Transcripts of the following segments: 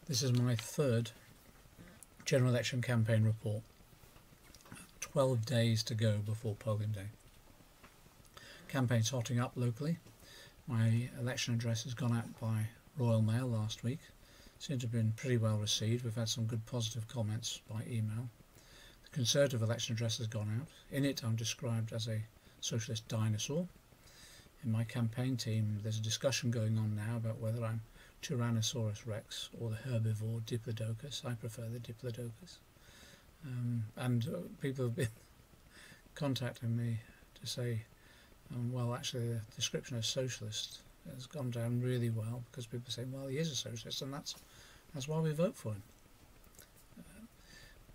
This is my third general election campaign report. 12 days to go before polling day. Campaign's hotting up locally. My election address has gone out by Royal Mail last week. Seems to have been pretty well received. We've had some good positive comments by email. The Conservative election address has gone out. In it I'm described as a socialist dinosaur. In my campaign team there's a discussion going on now about whether I'm Tyrannosaurus rex or the herbivore Diplodocus. I prefer the Diplodocus. And people have been contacting me to say, well, actually the description of socialist has gone down really well, because people are saying, well, he is a socialist, and that's why we vote for him.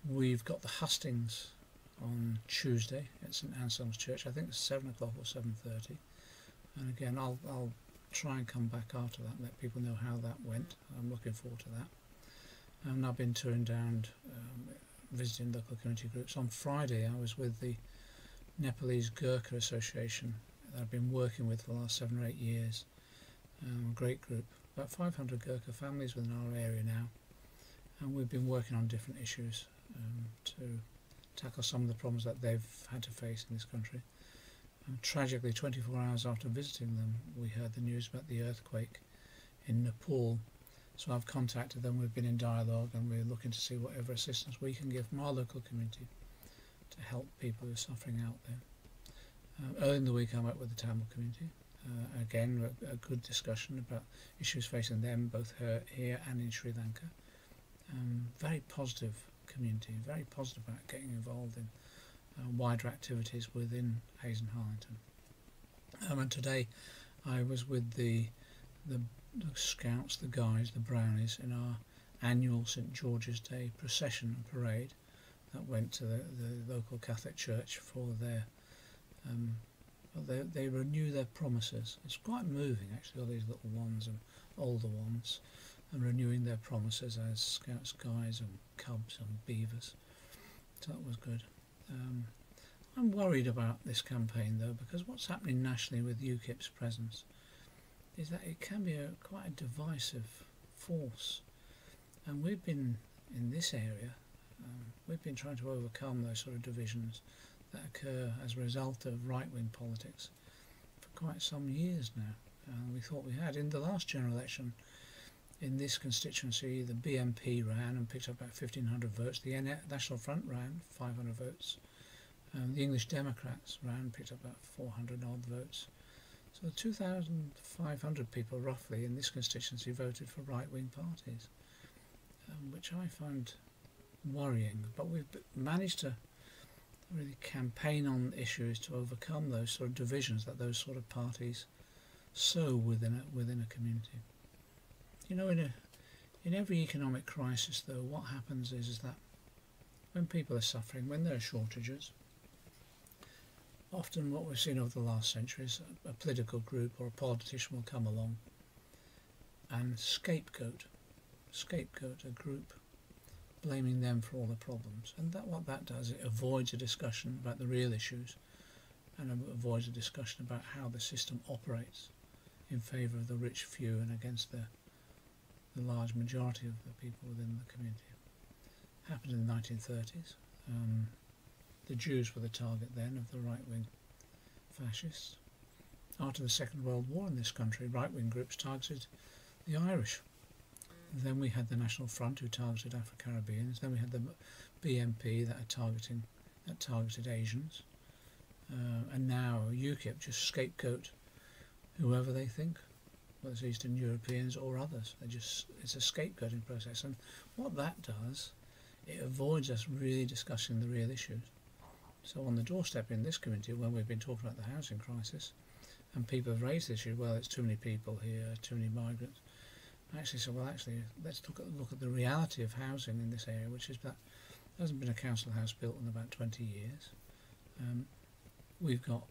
We've got the hustings on Tuesday at St Anselm's Church. I think it's 7 o'clock or 7:30. And again, I'll try and come back after that and let people know how that went. I'm looking forward to that. And I've been touring down, visiting local community groups. On Friday I was with the Nepalese Gurkha Association that I've been working with for the last 7 or 8 years. A great group, about 500 Gurkha families within our area now, and we've been working on different issues to tackle some of the problems that they've had to face in this country. Tragically, 24 hours after visiting them, we heard the news about the earthquake in Nepal. So I've contacted them, we've been in dialogue, and we're looking to see whatever assistance we can give from our local community to help people who are suffering out there. Early in the week I met with the Tamil community. Again, a good discussion about issues facing them, both here and in Sri Lanka. Very positive community, very positive about getting involved in wider activities within Hayes and Harlington. And today I was with the Scouts, the Guides, the Brownies in our annual St George's Day procession and parade that went to the local Catholic Church for their they renew their promises. It's quite moving actually, all these little ones and older ones, and renewing their promises as Scouts, Guides and Cubs and Beavers. So that was good. I'm worried about this campaign though, because what's happening nationally with UKIP's presence is that it can be quite a divisive force, and we've been in this area, we've been trying to overcome those sort of divisions that occur as a result of right-wing politics for quite some years now. We thought we had. In the last general election in this constituency, the BNP ran and picked up about 1,500 votes, the National Front ran 500 votes, the English Democrats ran and picked up about 400 odd votes. So 2,500 people roughly in this constituency voted for right-wing parties, which I find worrying. But we've managed to really campaign on issues to overcome those sort of divisions that those sort of parties sow within a community. You know, in every economic crisis though, what happens is that when people are suffering, when there are shortages, often what we've seen over the last century is a political group or a politician will come along and scapegoat a group, blaming them for all the problems. And what that does, it avoids a discussion about the real issues and avoids a discussion about how the system operates in favour of the rich few and against the large majority of the people within the community. It happened in the 1930s. The Jews were the target then of the right-wing fascists. After the Second World War in this country, right-wing groups targeted the Irish. Then we had the National Front, who targeted Afro-Caribbeans. Then we had the BNP that targeted Asians. And now UKIP just scapegoat whoever they think, whether it's Eastern Europeans or others. It's a scapegoating process. And what that does, it avoids us really discussing the real issues. So on the doorstep in this community, when we've been talking about the housing crisis, and people have raised the issue, well, it's too many people here, too many migrants. I actually said, well, actually, let's look at the reality of housing in this area, which is that there hasn't been a council house built in about 20 years. We've got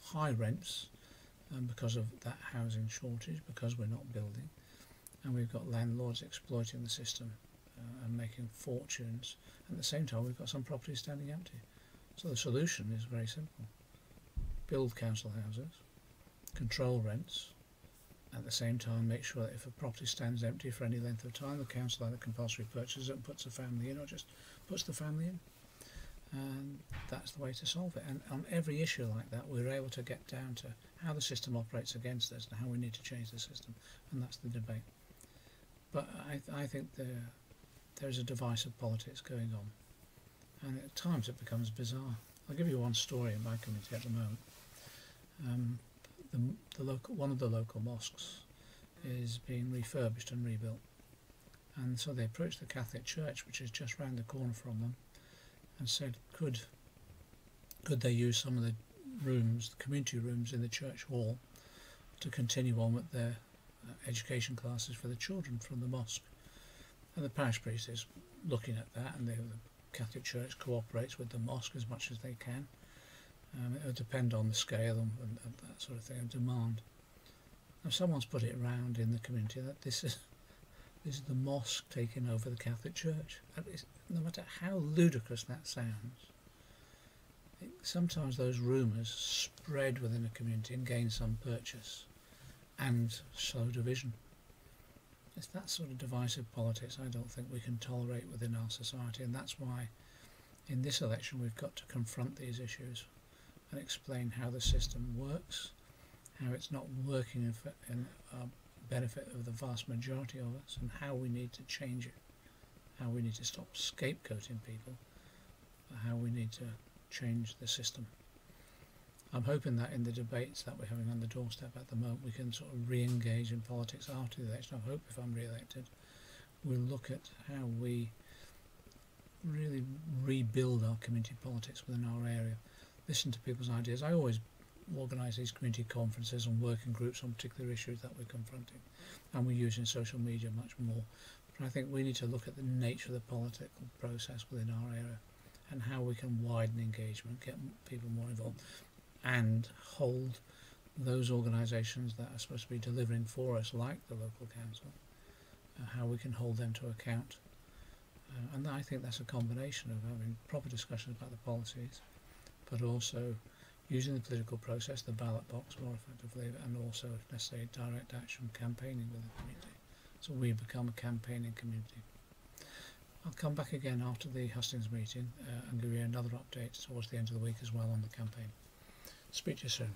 high rents because of that housing shortage, because we're not building, and we've got landlords exploiting the system and making fortunes. At the same time, we've got some properties standing empty. So the solution is very simple. Build council houses, control rents, At the same time, make sure that if a property stands empty for any length of time, the council either compulsory purchases it and puts a family in, or just puts the family in. And that's the way to solve it. And on every issue like that, we're able to get down to how the system operates against us and how we need to change the system, and that's the debate. But I think there's a divisive politics going on, and at times it becomes bizarre. I'll give you one story in my community at the moment. One of the local mosques is being refurbished and rebuilt, and so they approached the Catholic Church, which is just round the corner from them, and said, could they use some of the rooms, the community rooms in the church hall, to continue on with their education classes for the children from the mosque. And the parish priest is looking at that, and the Catholic Church cooperates with the mosque as much as they can. It will depend on the scale and that sort of thing, and demand. Now someone's put it around in the community that this is the mosque taking over the Catholic Church. No matter how ludicrous that sounds, sometimes those rumours spread within a community and gain some purchase and sow division. It's that sort of divisive politics I don't think we can tolerate within our society, and that's why in this election we've got to confront these issues and explain how the system works, how it's not working in benefit of the vast majority of us, and how we need to change it, how we need to stop scapegoating people, how we need to change the system. I'm hoping that in the debates that we're having on the doorstep at the moment we can sort of re-engage in politics after the election. I hope if I'm re-elected we'll look at how we really rebuild our community politics within our area, listen to people's ideas. I always organise these community conferences and working groups on particular issues that we're confronting, and we're using social media much more. But I think we need to look at the nature of the political process within our area and how we can widen engagement, get people more involved, and hold those organisations that are supposed to be delivering for us, like the local council, how we can hold them to account. And I think that's a combination of having proper discussions about the policies, but also using the political process, the ballot box more effectively, and also, let's say, direct action campaigning with the community. So we become a campaigning community. I'll come back again after the hustings meeting and give you another update towards the end of the week as well on the campaign. Speak to you soon.